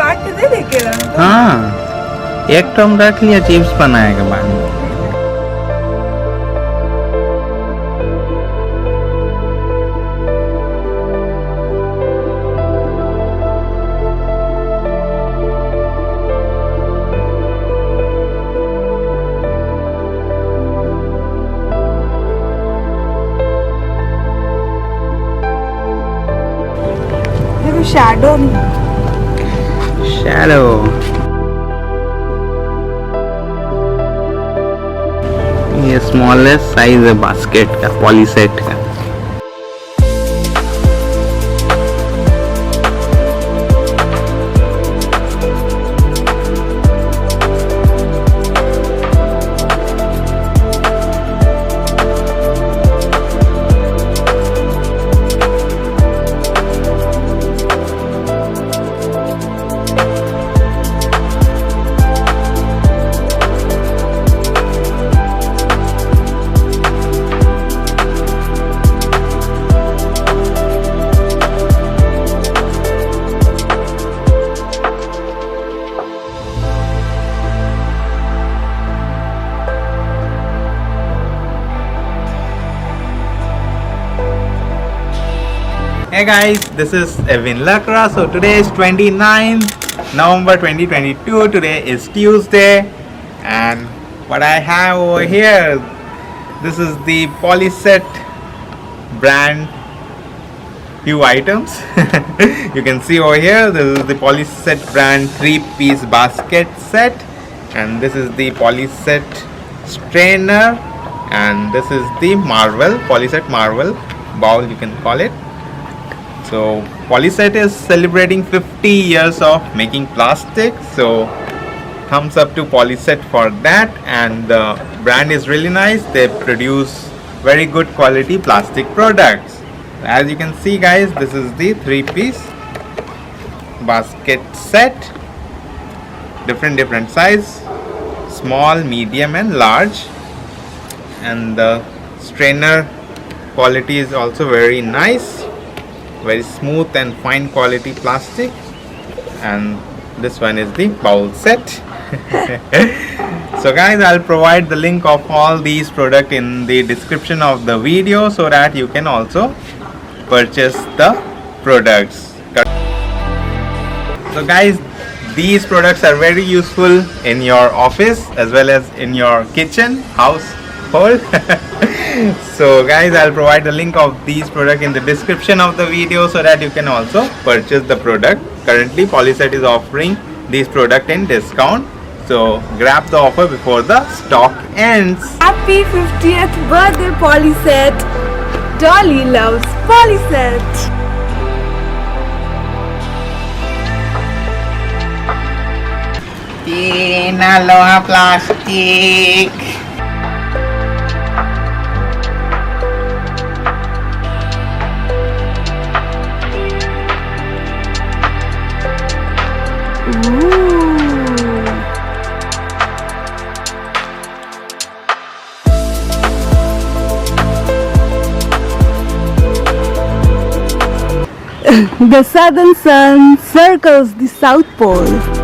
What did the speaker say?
काट के दे देगा। हाँ, एक टम रख लिया, चिप्स बनाएगा बाद में। शैडो ये स्मॉलेस्ट साइज है बास्केट का, पॉलीसेट का। Hey guys, this is EvewinLakra. So today is 29th November 2022. Today is Tuesday, and what I have over here, this is the Polyset brand few items. You can see over here, this is the Polyset brand 3-piece basket set, and this is the Polyset strainer, and this is the Polyset Marvel bowl, you can call it. So Polyset is celebrating 50 years of making plastic, so thumbs up to Polyset for that. And the brand is really nice. They produce very good quality plastic products. As you can see guys, this is the 3-piece basket set, different size, small, medium and large, and the strainer quality is also very nice, very smooth and fine quality plastic. And this one is the bowl set. So guys, I'll provide the link of all these products in the description of the video so that you can also purchase the products. So guys, these products are very useful in your office as well as in your kitchen household. So guys, I'll provide the link of these products in the description of the video so that you can also purchase the product. Currently Polyset is offering these products in discount, so grab the offer before the stock ends. Happy 50th birthday Polyset. Dolly loves Polyset. Tina loha plastic. The southern sun circles the south pole.